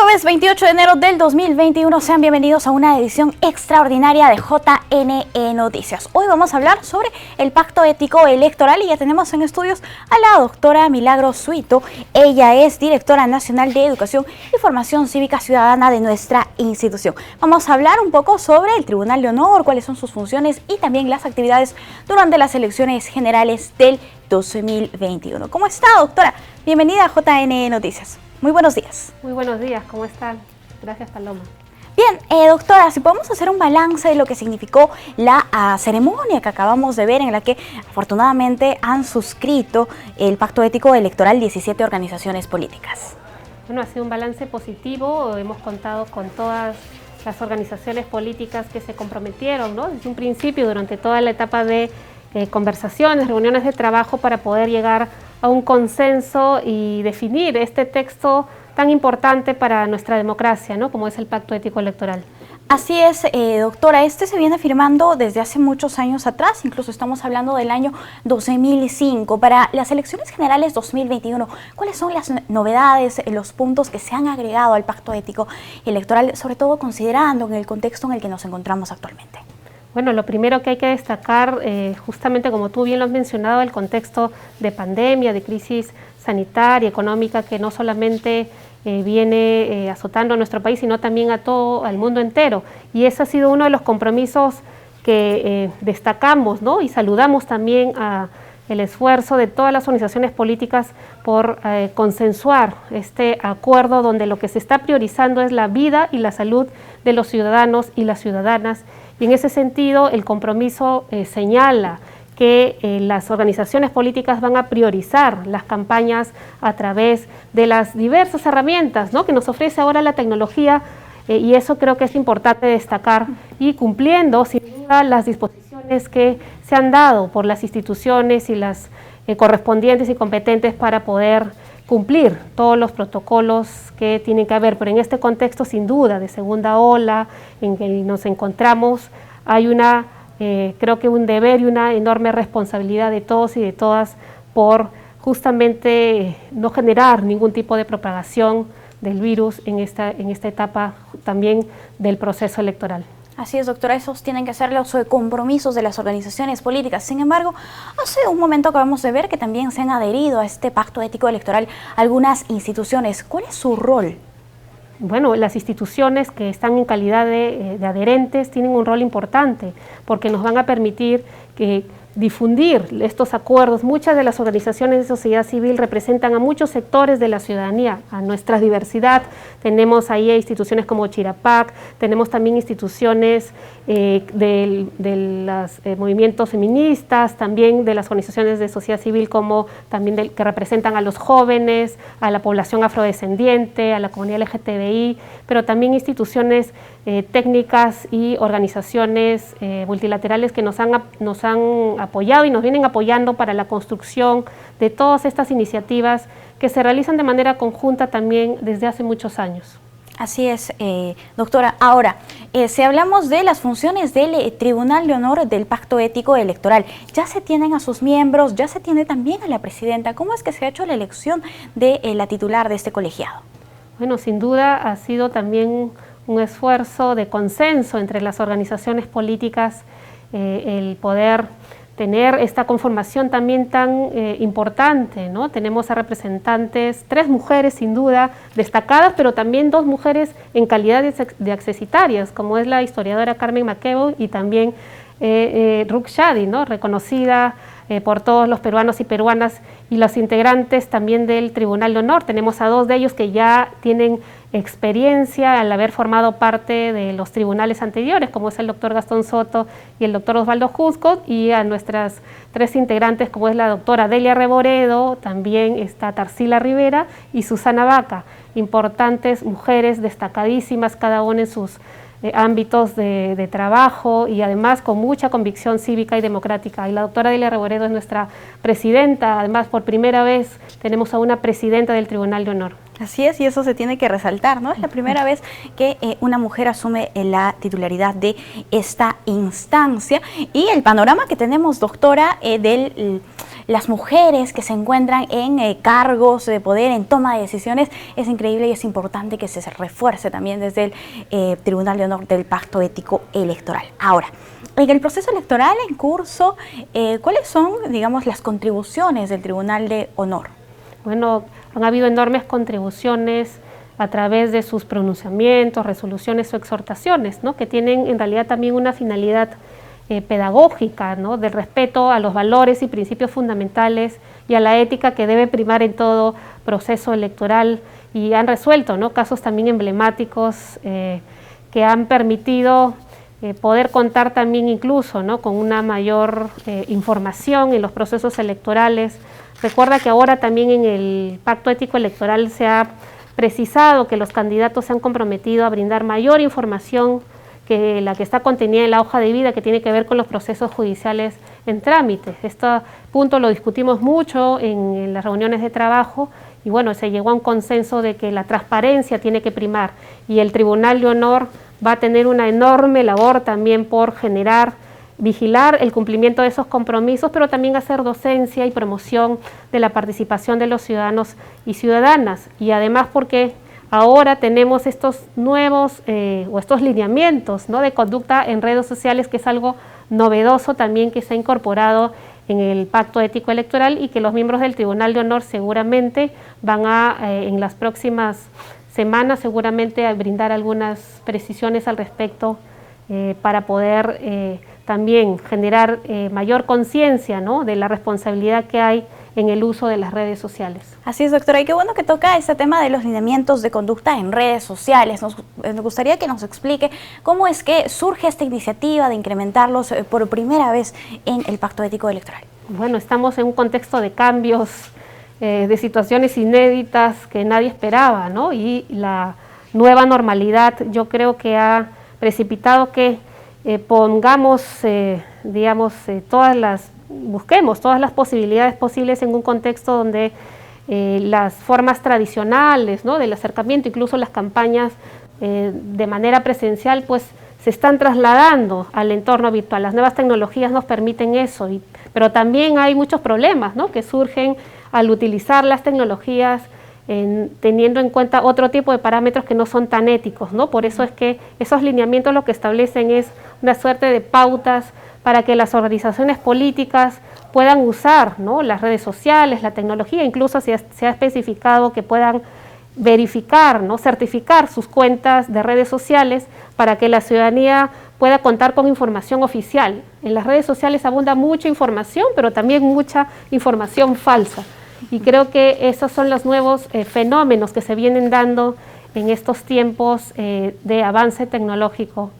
Jueves 28 de enero del 2021, sean bienvenidos a una edición extraordinaria de JNE Noticias. Hoy vamos a hablar sobre el Pacto Ético Electoral y ya tenemos en estudios a la doctora Milagros Suito. Ella es directora nacional de Educación y Formación Cívica Ciudadana de nuestra institución. Vamos a hablar un poco sobre el Tribunal de Honor, cuáles son sus funciones y también las actividades durante las elecciones generales del 2021. ¿Cómo está, doctora? Bienvenida a JNE Noticias. Muy buenos días. Muy buenos días, ¿cómo están? Gracias, Paloma. Bien, doctora, si podemos hacer un balance de lo que significó la ceremonia que acabamos de ver, en la que afortunadamente han suscrito el Pacto Ético Electoral 17 organizaciones políticas. Bueno, ha sido un balance positivo, hemos contado con todas las organizaciones políticas que se comprometieron, ¿no? Desde un principio, durante toda la etapa de conversaciones, reuniones de trabajo para poder llegar a un consenso y definir este texto tan importante para nuestra democracia, ¿no? Como es el Pacto Ético Electoral. Así es, doctora, este se viene firmando desde hace muchos años atrás, incluso estamos hablando del año 2005. Para las elecciones generales 2021, ¿cuáles son las novedades, los puntos que se han agregado al Pacto Ético Electoral, sobre todo considerando en el contexto en el que nos encontramos actualmente? Bueno, lo primero que hay que destacar, justamente como tú bien lo has mencionado, el contexto de pandemia, de crisis sanitaria, económica, que no solamente viene azotando a nuestro país, sino también a todo, al mundo entero. Y ese ha sido uno de los compromisos que destacamos, ¿no? Y saludamos también el esfuerzo de todas las organizaciones políticas por consensuar este acuerdo donde lo que se está priorizando es la vida y la salud de los ciudadanos y las ciudadanas. Y en ese sentido, el compromiso señala que las organizaciones políticas van a priorizar las campañas a través de las diversas herramientas, ¿no?, que nos ofrece ahora la tecnología, y eso creo que es importante destacar, y cumpliendo sin duda las disposiciones que se han dado por las instituciones y las correspondientes y competentes para poder cumplir todos los protocolos que tienen que haber, pero en este contexto sin duda de segunda ola en que nos encontramos, hay creo que un deber y una enorme responsabilidad de todos y de todas por justamente no generar ningún tipo de propagación del virus en esta etapa también del proceso electoral. Así es, doctora, esos tienen que ser los compromisos de las organizaciones políticas. Sin embargo, hace un momento acabamos de ver que también se han adherido a este Pacto Ético Electoral algunas instituciones. ¿Cuál es su rol? Bueno, las instituciones que están en calidad de adherentes tienen un rol importante porque nos van a permitir difundir estos acuerdos. Muchas de las organizaciones de sociedad civil representan a muchos sectores de la ciudadanía, a nuestra diversidad. Tenemos ahí instituciones como Chirapac, tenemos también instituciones de los movimientos feministas, también de las organizaciones de sociedad civil como también que representan a los jóvenes, a la población afrodescendiente, a la comunidad LGTBI, pero también instituciones técnicas y organizaciones multilaterales que nos han apoyado y nos vienen apoyando para la construcción de todas estas iniciativas que se realizan de manera conjunta también desde hace muchos años. Así es, doctora. Ahora, si hablamos de las funciones del Tribunal de Honor del Pacto Ético Electoral, ya se tienen a sus miembros, ya se tiene también a la presidenta. ¿Cómo es que se ha hecho la elección de la titular de este colegiado? Bueno, sin duda ha sido también un esfuerzo de consenso entre las organizaciones políticas, el poder tener esta conformación también tan importante, ¿no? Tenemos a representantes, 3 mujeres sin duda destacadas, pero también 2 mujeres en calidad de accesitarias, como es la historiadora Carmen Maquebo y también Ruth Shadi, ¿no?, reconocida por todos los peruanos y peruanas, y los integrantes también del Tribunal de Honor. Tenemos a 2 de ellos que ya tienen experiencia al haber formado parte de los tribunales anteriores, como es el doctor Gastón Soto y el doctor Osvaldo Jusco, y a nuestras 3 integrantes, como es la doctora Delia Reboredo, también está Tarsila Rivera y Susana Vaca, importantes mujeres destacadísimas, cada una en sus ámbitos de trabajo y además con mucha convicción cívica y democrática. Y la doctora Delia Reboredo es nuestra presidenta, además por primera vez tenemos a una presidenta del Tribunal de Honor. Así es, y eso se tiene que resaltar, ¿no? Es la primera vez que una mujer asume la titularidad de esta instancia. Y el panorama que tenemos, doctora, del las mujeres que se encuentran en cargos de poder, en toma de decisiones. Es increíble y es importante que se refuerce también desde el Tribunal de Honor del Pacto Ético Electoral. Ahora, en el proceso electoral en curso, ¿cuáles son, digamos, las contribuciones del Tribunal de Honor? Bueno, han habido enormes contribuciones a través de sus pronunciamientos, resoluciones o exhortaciones, ¿no?, que tienen en realidad también una finalidad pedagógica, ¿no?, del respeto a los valores y principios fundamentales y a la ética que debe primar en todo proceso electoral, y han resuelto, ¿no?, casos también emblemáticos que han permitido poder contar también incluso, ¿no?, con una mayor información en los procesos electorales. Recuerda que ahora también en el Pacto Ético Electoral se ha precisado que los candidatos se han comprometido a brindar mayor información que la que está contenida en la hoja de vida, que tiene que ver con los procesos judiciales en trámite. Este punto lo discutimos mucho en las reuniones de trabajo y bueno, se llegó a un consenso de que la transparencia tiene que primar, y el Tribunal de Honor va a tener una enorme labor también por vigilar el cumplimiento de esos compromisos, pero también hacer docencia y promoción de la participación de los ciudadanos y ciudadanas. Y además porque ahora tenemos estos nuevos o estos lineamientos, ¿no?, de conducta en redes sociales, que es algo novedoso también que se ha incorporado en el Pacto Ético Electoral, y que los miembros del Tribunal de Honor seguramente van en las próximas semanas seguramente a brindar algunas precisiones al respecto para poder también generar mayor conciencia, ¿no?, de la responsabilidad que hay en el uso de las redes sociales. Así es, doctora, y qué bueno que toca este tema de los lineamientos de conducta en redes sociales. Nos gustaría que nos explique cómo es que surge esta iniciativa de incrementarlos por primera vez en el Pacto Ético Electoral. Bueno, estamos en un contexto de cambios, de situaciones inéditas que nadie esperaba, ¿no?, y la nueva normalidad yo creo que ha precipitado que pongamos, busquemos todas las posibilidades posibles en un contexto donde las formas tradicionales, ¿no?, del acercamiento, incluso las campañas de manera presencial, pues se están trasladando al entorno virtual. Las nuevas tecnologías nos permiten eso, pero también hay muchos problemas, ¿no?, que surgen al utilizar las tecnologías teniendo en cuenta otro tipo de parámetros que no son tan éticos, ¿no? Por eso es que esos lineamientos lo que establecen es una suerte de pautas para que las organizaciones políticas puedan usar, ¿no?, las redes sociales, la tecnología, incluso se ha especificado que puedan verificar, ¿no?, certificar sus cuentas de redes sociales para que la ciudadanía pueda contar con información oficial. En las redes sociales abunda mucha información, pero también mucha información falsa. Y creo que esos son los nuevos fenómenos que se vienen dando en estos tiempos de avance tecnológico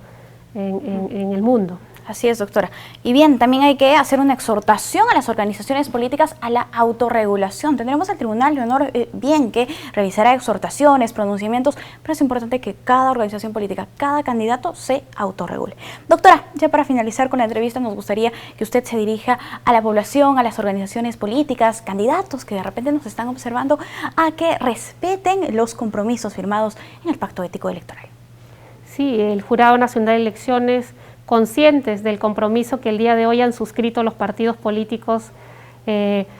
en el mundo. Así es, doctora. Y bien, también hay que hacer una exhortación a las organizaciones políticas a la autorregulación. Tendremos al Tribunal de Honor bien que revisará exhortaciones, pronunciamientos, pero es importante que cada organización política, cada candidato se autorregule. Doctora, ya para finalizar con la entrevista, nos gustaría que usted se dirija a la población, a las organizaciones políticas, candidatos que de repente nos están observando, a que respeten los compromisos firmados en el Pacto Ético Electoral. Sí, el Jurado Nacional de Elecciones, conscientes del compromiso que el día de hoy han suscrito los partidos políticos,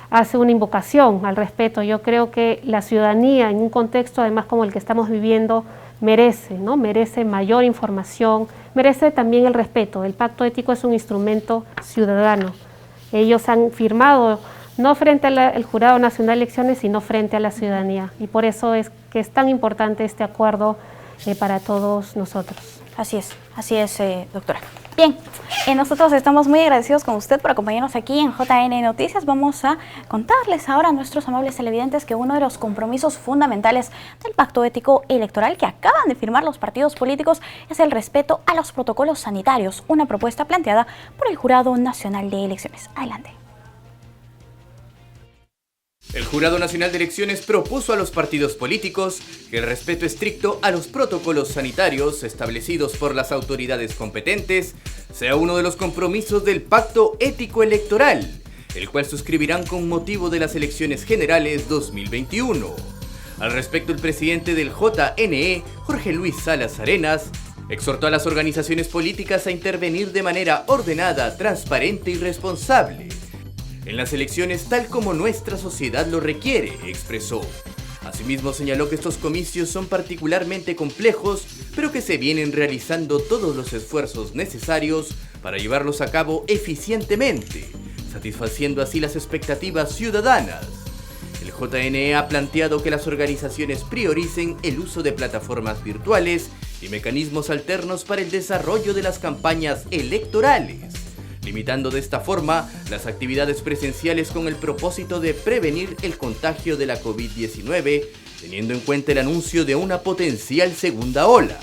hace una invocación al respeto. Yo creo que la ciudadanía, en un contexto además como el que estamos viviendo, merece, ¿no?, merece mayor información, merece también el respeto. El Pacto Ético es un instrumento ciudadano. Ellos han firmado no frente al Jurado Nacional de Elecciones, sino frente a la ciudadanía. Y por eso es que es tan importante este acuerdo para todos nosotros. Así es, doctora. Bien, nosotros estamos muy agradecidos con usted por acompañarnos aquí en JN Noticias. Vamos a contarles ahora a nuestros amables televidentes que uno de los compromisos fundamentales del Pacto Ético Electoral que acaban de firmar los partidos políticos es el respeto a los protocolos sanitarios, una propuesta planteada por el Jurado Nacional de Elecciones. Adelante. El Jurado Nacional de Elecciones propuso a los partidos políticos que el respeto estricto a los protocolos sanitarios establecidos por las autoridades competentes sea uno de los compromisos del Pacto Ético Electoral, el cual suscribirán con motivo de las elecciones generales 2021. Al respecto, el presidente del JNE, Jorge Luis Salas Arenas, exhortó a las organizaciones políticas a intervenir de manera ordenada, transparente y responsable. en las elecciones tal como nuestra sociedad lo requiere, expresó. Asimismo señaló que estos comicios son particularmente complejos, pero que se vienen realizando todos los esfuerzos necesarios para llevarlos a cabo eficientemente, satisfaciendo así las expectativas ciudadanas. El JNE ha planteado que las organizaciones prioricen el uso de plataformas virtuales y mecanismos alternos para el desarrollo de las campañas electorales, limitando de esta forma las actividades presenciales con el propósito de prevenir el contagio de la COVID-19, teniendo en cuenta el anuncio de una potencial segunda ola.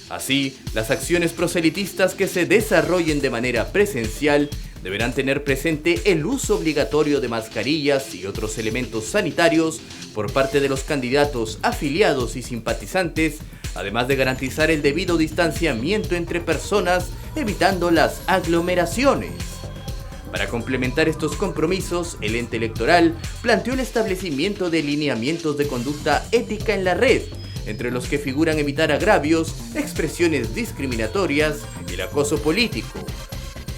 Así, las acciones proselitistas que se desarrollen de manera presencial deberán tener presente el uso obligatorio de mascarillas y otros elementos sanitarios por parte de los candidatos afiliados y simpatizantes, además de garantizar el debido distanciamiento entre personas, evitando las aglomeraciones. Para complementar estos compromisos, el ente electoral planteó el establecimiento de lineamientos de conducta ética en la red, entre los que figuran evitar agravios, expresiones discriminatorias y el acoso político,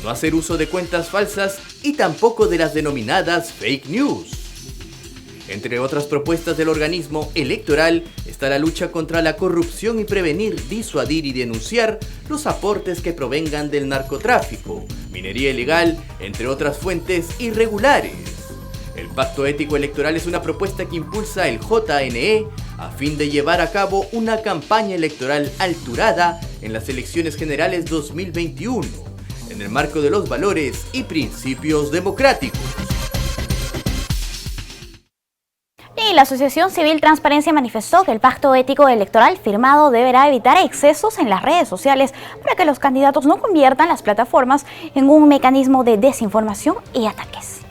no hacer uso de cuentas falsas y tampoco de las denominadas fake news. Entre otras propuestas del organismo electoral está la lucha contra la corrupción y prevenir, disuadir y denunciar los aportes que provengan del narcotráfico, minería ilegal, entre otras fuentes irregulares. El Pacto Ético Electoral es una propuesta que impulsa el JNE a fin de llevar a cabo una campaña electoral alturada en las elecciones generales 2021, en el marco de los valores y principios democráticos. Y la Asociación Civil Transparencia manifestó que el pacto ético electoral firmado deberá evitar excesos en las redes sociales para que los candidatos no conviertan las plataformas en un mecanismo de desinformación y ataques.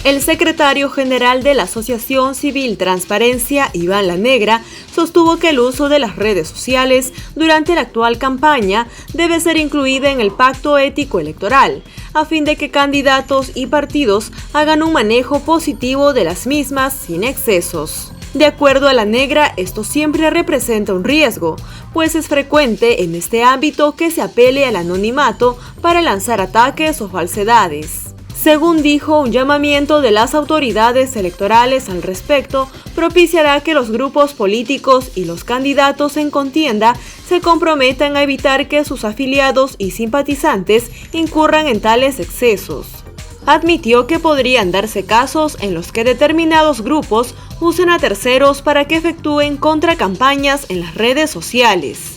El secretario general de la Asociación Civil Transparencia, Iván La Negra, sostuvo que el uso de las redes sociales durante la actual campaña debe ser incluida en el pacto ético electoral, a fin de que candidatos y partidos hagan un manejo positivo de las mismas sin excesos. De acuerdo a La Negra, esto siempre representa un riesgo, pues es frecuente en este ámbito que se apele al anonimato para lanzar ataques o falsedades. Según dijo, un llamamiento de las autoridades electorales al respecto propiciará que los grupos políticos y los candidatos en contienda se comprometan a evitar que sus afiliados y simpatizantes incurran en tales excesos. Admitió que podrían darse casos en los que determinados grupos usen a terceros para que efectúen contracampañas en las redes sociales.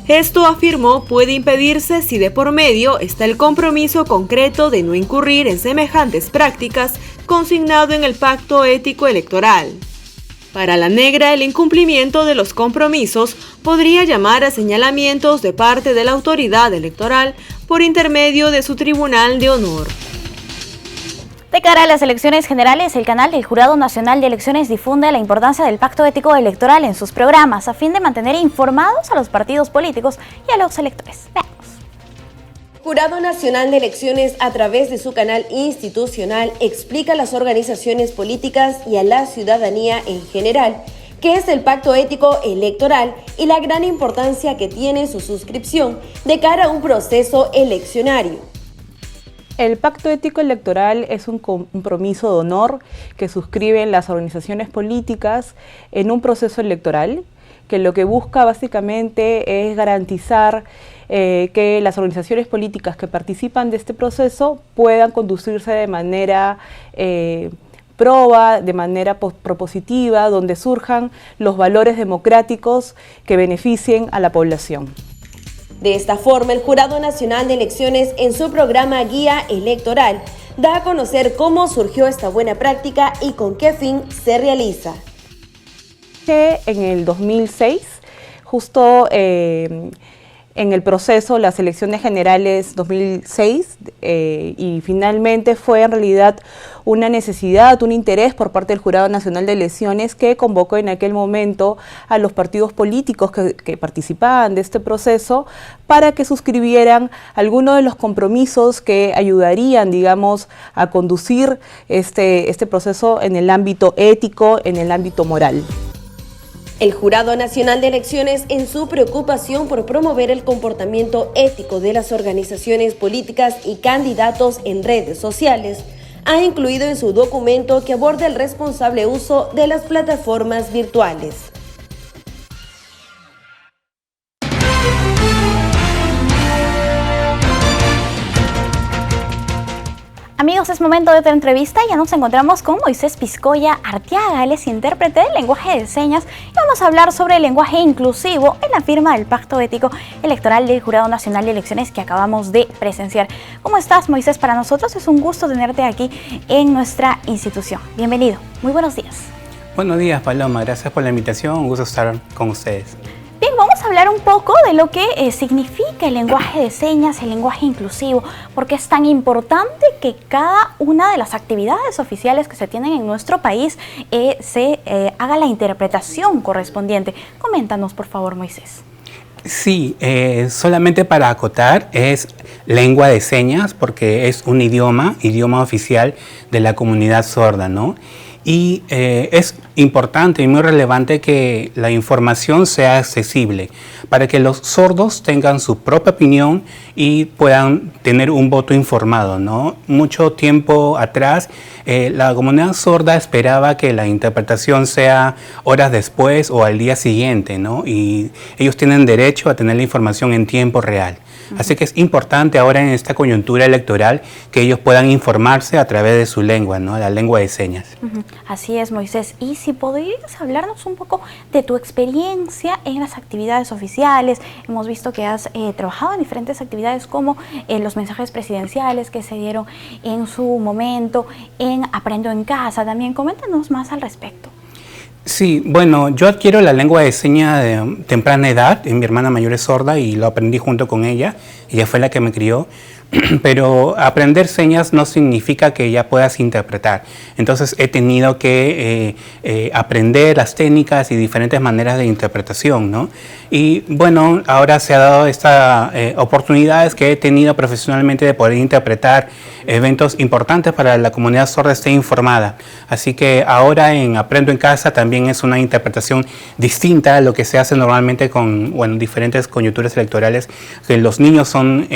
Esto, afirmó, puede impedirse si de por medio está el compromiso concreto de no incurrir en semejantes prácticas consignado en el Pacto Ético Electoral. Para La Negra, el incumplimiento de los compromisos podría llamar a señalamientos de parte de la autoridad electoral por intermedio de su Tribunal de Honor. De cara a las elecciones generales, el canal del Jurado Nacional de Elecciones difunde la importancia del pacto ético electoral en sus programas a fin de mantener informados a los partidos políticos y a los electores. Veamos. Jurado Nacional de Elecciones, a través de su canal institucional, explica a las organizaciones políticas y a la ciudadanía en general qué es el pacto ético electoral y la gran importancia que tiene su suscripción de cara a un proceso eleccionario. El Pacto Ético Electoral es un compromiso de honor que suscriben las organizaciones políticas en un proceso electoral, que lo que busca básicamente es garantizar que las organizaciones políticas que participan de este proceso puedan conducirse de manera proba, de manera propositiva, donde surjan los valores democráticos que beneficien a la población. De esta forma, el Jurado Nacional de Elecciones, en su programa Guía Electoral, da a conocer cómo surgió esta buena práctica y con qué fin se realiza. En el 2006, justo en el proceso, las elecciones generales 2006, y finalmente fue en realidad una necesidad, un interés por parte del Jurado Nacional de Elecciones que convocó en aquel momento a los partidos políticos que participaban de este proceso para que suscribieran algunos de los compromisos que ayudarían, digamos, a conducir este proceso en el ámbito ético, en el ámbito moral. El Jurado Nacional de Elecciones, en su preocupación por promover el comportamiento ético de las organizaciones políticas y candidatos en redes sociales, ha incluido en su documento que aborda el responsable uso de las plataformas virtuales. Amigos, es momento de otra entrevista. Ya nos encontramos con Moisés Piscoya Arteaga. Él es intérprete del lenguaje de señas y vamos a hablar sobre el lenguaje inclusivo en la firma del Pacto Ético Electoral del Jurado Nacional de Elecciones que acabamos de presenciar. ¿Cómo estás, Moisés? Para nosotros es un gusto tenerte aquí en nuestra institución. Bienvenido. Muy buenos días. Buenos días, Paloma. Gracias por la invitación. Un gusto estar con ustedes. Bien, vamos a hablar un poco de lo que significa el lenguaje de señas, el lenguaje inclusivo, porque es tan importante que cada una de las actividades oficiales que se tienen en nuestro país se haga la interpretación correspondiente. Coméntanos, por favor, Moisés. Sí, solamente para acotar, es lengua de señas porque es un idioma oficial de la comunidad sorda, ¿no? Y es importante y muy relevante que la información sea accesible para que los sordos tengan su propia opinión y puedan tener un voto informado, ¿no? Mucho tiempo atrás, la comunidad sorda esperaba que la interpretación sea horas después o al día siguiente, ¿no? Y ellos tienen derecho a tener la información en tiempo real. Así que es importante ahora en esta coyuntura electoral que ellos puedan informarse a través de su lengua, ¿no? La lengua de señas. Así es, Moisés. Y si podrías hablarnos un poco de tu experiencia en las actividades oficiales. Hemos visto que has trabajado en diferentes actividades como los mensajes presidenciales que se dieron en su momento, en Aprendo en Casa también. Coméntanos más al respecto. Sí, bueno, yo adquiero la lengua de señas de temprana edad. Mi hermana mayor es sorda y lo aprendí junto con ella. Ella fue la que me crió. Pero aprender señas no significa que ya puedas interpretar. Entonces he tenido que aprender las técnicas y diferentes maneras de interpretación, ¿no? Y bueno, ahora se ha dado esta oportunidades que he tenido profesionalmente de poder interpretar eventos importantes para la comunidad sorda esté informada. Así que ahora en Aprendo en Casa también es una interpretación distinta a lo que se hace normalmente con diferentes coyunturas electorales, que los niños son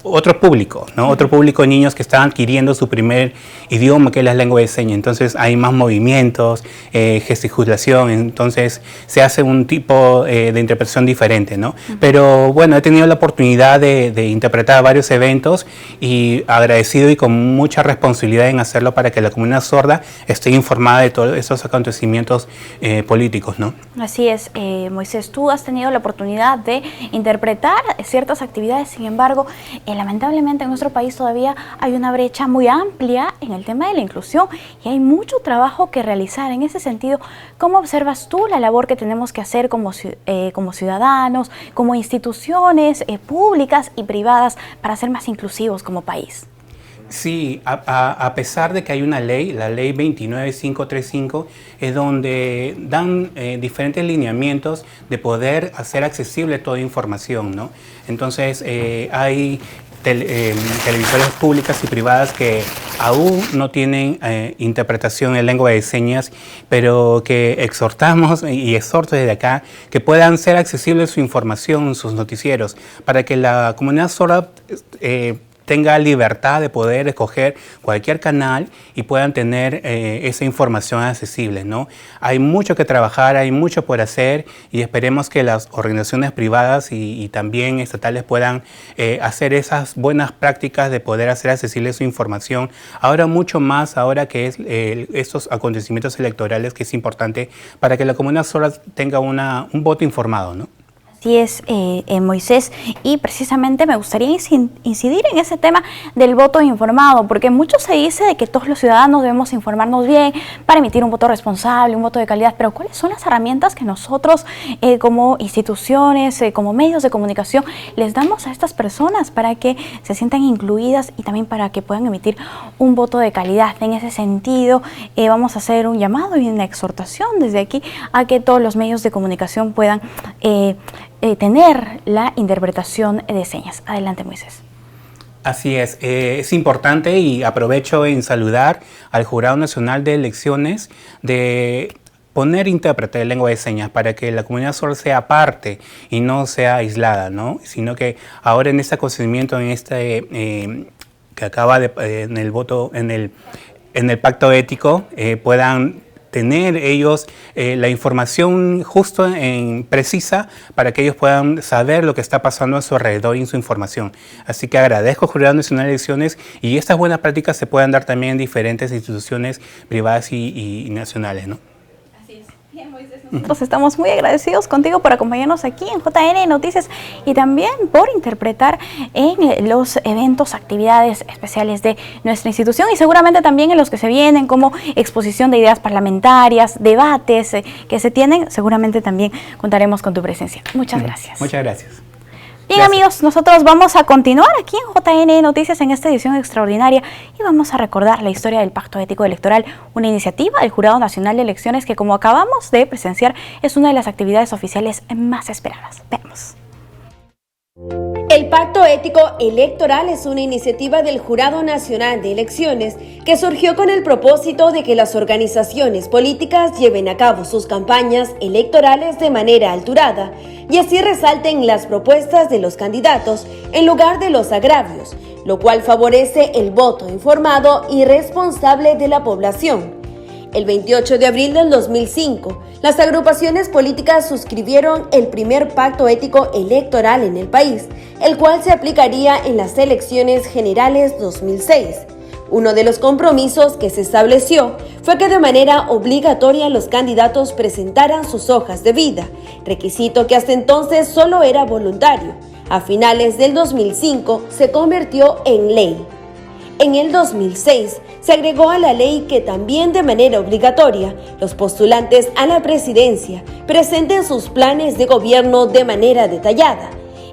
otro público, ¿no? Otro público de niños que están adquiriendo su primer idioma, que es la lengua de señas. Entonces hay más movimientos, gesticulación, entonces se hace un tipo de interpretación diferente, ¿no? Pero bueno, he tenido la oportunidad de interpretar varios eventos y agradecido y con mucha responsabilidad en hacerlo para que la comunidad sorda esté informada de todos esos acontecimientos políticos, ¿no? Así es, Moisés, tú has tenido la oportunidad de interpretar ciertas actividades, sin embargo, lamentablemente en nuestro país todavía hay una brecha muy amplia en el tema de la inclusión y hay mucho trabajo que realizar. En ese sentido, ¿cómo observas tú la labor que tenemos que hacer como ciudadanos, como instituciones públicas y privadas para ser más inclusivos como país? Sí, a pesar de que hay una ley, la ley 29535, es donde dan diferentes lineamientos de poder hacer accesible toda información, ¿no? Entonces, hay televisoras públicas y privadas que aún no tienen interpretación en lengua de señas, pero que exhortamos y exhorto desde acá que puedan ser accesibles su información, sus noticieros, para que la comunidad sorda tenga libertad de poder escoger cualquier canal y puedan tener esa información accesible, ¿no? Hay mucho que trabajar, hay mucho por hacer y esperemos que las organizaciones privadas y también estatales puedan hacer esas buenas prácticas de poder hacer accesible su información. Ahora mucho más, ahora que es estos acontecimientos electorales, que es importante para que la comunidad sorda tenga un voto informado, ¿no? Así es, Moisés, y precisamente me gustaría incidir en ese tema del voto informado, porque mucho se dice de que todos los ciudadanos debemos informarnos bien para emitir un voto responsable, un voto de calidad, pero ¿cuáles son las herramientas que nosotros como instituciones, como medios de comunicación, les damos a estas personas para que se sientan incluidas y también para que puedan emitir un voto de calidad? En ese sentido, vamos a hacer un llamado y una exhortación desde aquí a que todos los medios de comunicación puedan tener la interpretación de señas. Adelante, Moisés. Así es importante y aprovecho en saludar al Jurado Nacional de Elecciones de poner intérprete de lengua de señas para que la comunidad sorda sea parte y no sea aislada, ¿no? Sino que ahora en este acontecimiento, que acaba en el voto, en el pacto ético, puedan tener ellos la información justo precisa para que ellos puedan saber lo que está pasando a su alrededor y en su información. Así que agradezco al Jurado Nacional de Elecciones y estas buenas prácticas se puedan dar también en diferentes instituciones privadas y nacionales, ¿no? Nosotros estamos muy agradecidos contigo por acompañarnos aquí en JN Noticias y también por interpretar en los eventos, actividades especiales de nuestra institución y seguramente también en los que se vienen como exposición de ideas parlamentarias, debates que se tienen, seguramente también contaremos con tu presencia. Muchas gracias. Muchas gracias. Bien, amigos, nosotros vamos a continuar aquí en JN Noticias en esta edición extraordinaria y vamos a recordar la historia del Pacto Ético Electoral, una iniciativa del Jurado Nacional de Elecciones que, como acabamos de presenciar, es una de las actividades oficiales más esperadas. Veamos. El Pacto Ético Electoral es una iniciativa del Jurado Nacional de Elecciones que surgió con el propósito de que las organizaciones políticas lleven a cabo sus campañas electorales de manera alturada y así resalten las propuestas de los candidatos en lugar de los agravios, lo cual favorece el voto informado y responsable de la población. El 28 de abril del 2005, las agrupaciones políticas suscribieron el primer pacto ético electoral en el país, el cual se aplicaría en las elecciones generales 2006. Uno de los compromisos que se estableció fue que de manera obligatoria los candidatos presentaran sus hojas de vida, requisito que hasta entonces solo era voluntario. A finales del 2005 se convirtió en ley. En el 2006 se agregó a la ley que también de manera obligatoria los postulantes a la presidencia presenten sus planes de gobierno de manera detallada.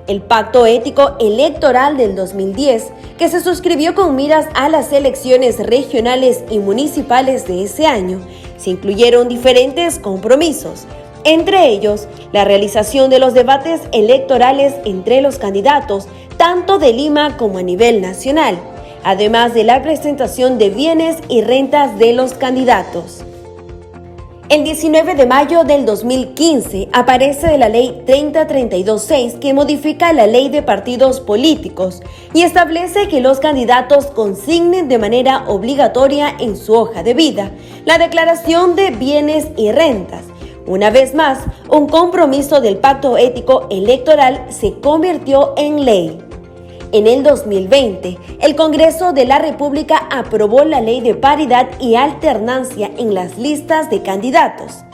El Pacto Ético Electoral del 2010, que se suscribió con miras a las elecciones regionales y municipales de ese año, se incluyeron diferentes compromisos, entre ellos la realización de los debates electorales entre los candidatos, tanto de Lima como a nivel nacional, además de la presentación de bienes y rentas de los candidatos. El 19 de mayo del 2015 aparece la Ley 30326 que modifica la Ley de Partidos Políticos y establece que los candidatos consignen de manera obligatoria en su hoja de vida la declaración de bienes y rentas. Una vez más, un compromiso del Pacto Ético Electoral se convirtió en ley. En el 2020, el Congreso de la República aprobó la Ley de Paridad y Alternancia en las listas de candidatos.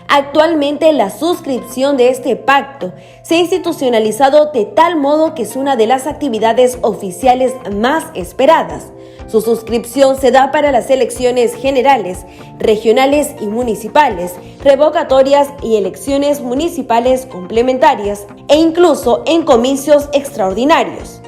Actualmente, la suscripción de este pacto se ha institucionalizado de tal modo que es una de las actividades oficiales más esperadas. Su suscripción se da para las elecciones generales, regionales y municipales, revocatorias y elecciones municipales complementarias e incluso en comicios extraordinarios.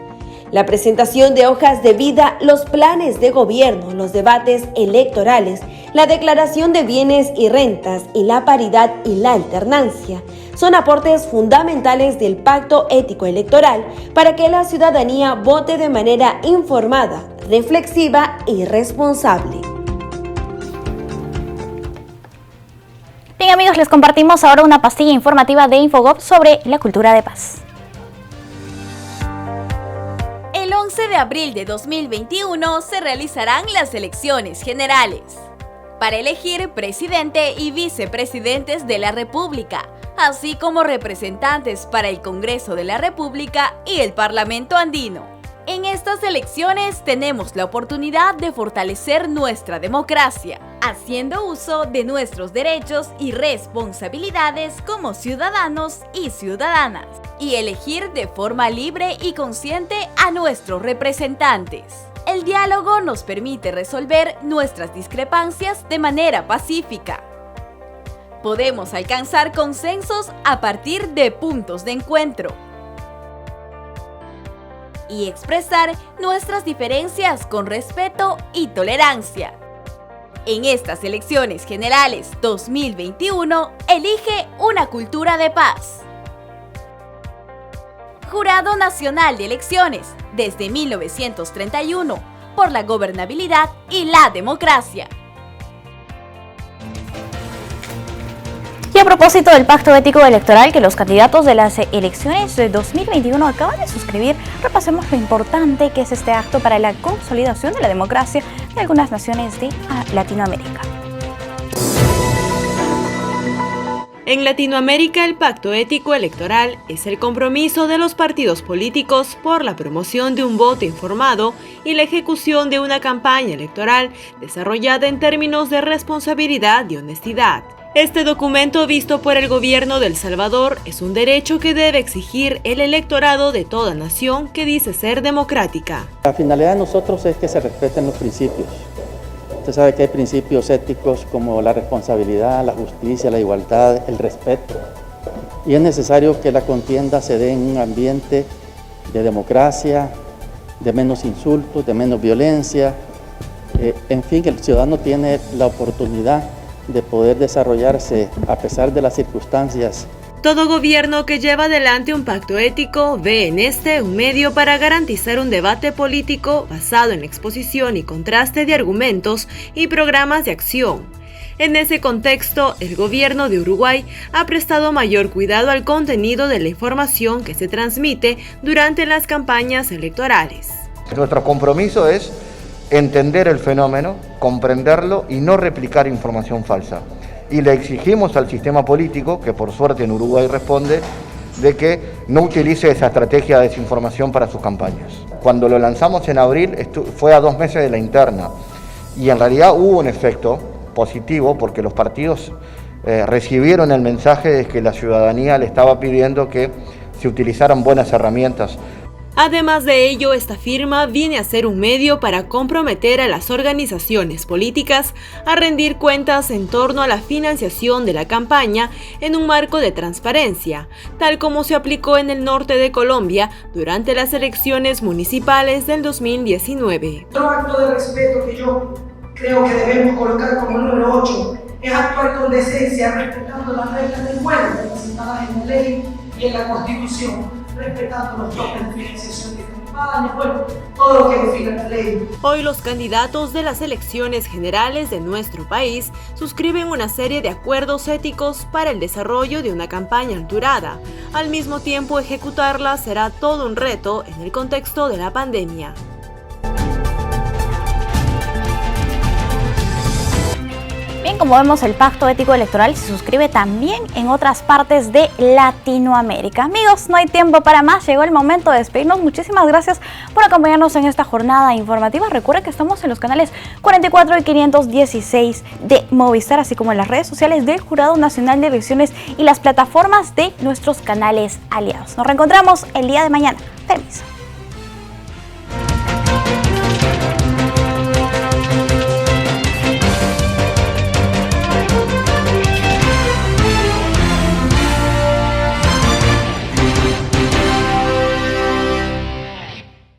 La presentación de hojas de vida, los planes de gobierno, los debates electorales, la declaración de bienes y rentas y la paridad y la alternancia son aportes fundamentales del Pacto Ético Electoral para que la ciudadanía vote de manera informada, reflexiva y responsable. Bien, amigos, les compartimos ahora una pastilla informativa de Infogov sobre la cultura de paz. El 11 de abril de 2021 se realizarán las elecciones generales para elegir presidente y vicepresidentes de la República, así como representantes para el Congreso de la República y el Parlamento andino. En estas elecciones tenemos la oportunidad de fortalecer nuestra democracia, haciendo uso de nuestros derechos y responsabilidades como ciudadanos y ciudadanas, y elegir de forma libre y consciente a nuestros representantes. El diálogo nos permite resolver nuestras discrepancias de manera pacífica. Podemos alcanzar consensos a partir de puntos de encuentro y expresar nuestras diferencias con respeto y tolerancia. En estas elecciones generales 2021, elige una cultura de paz. Jurado Nacional de Elecciones, desde 1931, por la gobernabilidad y la democracia. Y a propósito del pacto ético electoral que los candidatos de las elecciones de 2021 acaban de suscribir, repasemos lo importante que es este acto para la consolidación de la democracia de algunas naciones de Latinoamérica. En Latinoamérica, el pacto ético electoral es el compromiso de los partidos políticos por la promoción de un voto informado y la ejecución de una campaña electoral desarrollada en términos de responsabilidad y honestidad. Este documento, visto por el gobierno de El Salvador, es un derecho que debe exigir el electorado de toda nación que dice ser democrática. La finalidad de nosotros es que se respeten los principios. Usted sabe que hay principios éticos como la responsabilidad, la justicia, la igualdad, el respeto. Y es necesario que la contienda se dé en un ambiente de democracia, de menos insultos, de menos violencia. En fin, que el ciudadano tiene la oportunidad de poder desarrollarse a pesar de las circunstancias. Todo gobierno que lleva adelante un pacto ético ve en este un medio para garantizar un debate político basado en la exposición y contraste de argumentos y programas de acción. En ese contexto, el gobierno de Uruguay ha prestado mayor cuidado al contenido de la información que se transmite durante las campañas electorales. Nuestro compromiso es entender el fenómeno, comprenderlo y no replicar información falsa. Y le exigimos al sistema político, que por suerte en Uruguay responde, de que no utilice esa estrategia de desinformación para sus campañas. Cuando lo lanzamos en abril fue a 2 meses de la interna y en realidad hubo un efecto positivo porque los partidos recibieron el mensaje de que la ciudadanía le estaba pidiendo que se utilizaran buenas herramientas. Además de ello, esta firma viene a ser un medio para comprometer a las organizaciones políticas a rendir cuentas en torno a la financiación de la campaña en un marco de transparencia, tal como se aplicó en el norte de Colombia durante las elecciones municipales del 2019. Otro acto de respeto que yo creo que debemos colocar como número 8 es actuar con decencia, respetando las reglas del juego representadas en la ley y en la Constitución, respetando los topes de financiación de campaña, todo lo que define la ley. Hoy los candidatos de las elecciones generales de nuestro país suscriben una serie de acuerdos éticos para el desarrollo de una campaña alturada. Al mismo tiempo, ejecutarla será todo un reto en el contexto de la pandemia. Bien, como vemos, el pacto ético electoral se suscribe también en otras partes de Latinoamérica. Amigos, no hay tiempo para más, llegó el momento de despedirnos. Muchísimas gracias por acompañarnos en esta jornada informativa. Recuerden que estamos en los canales 44 y 516 de Movistar, así como en las redes sociales del Jurado Nacional de Elecciones y las plataformas de nuestros canales aliados. Nos reencontramos el día de mañana. Permiso.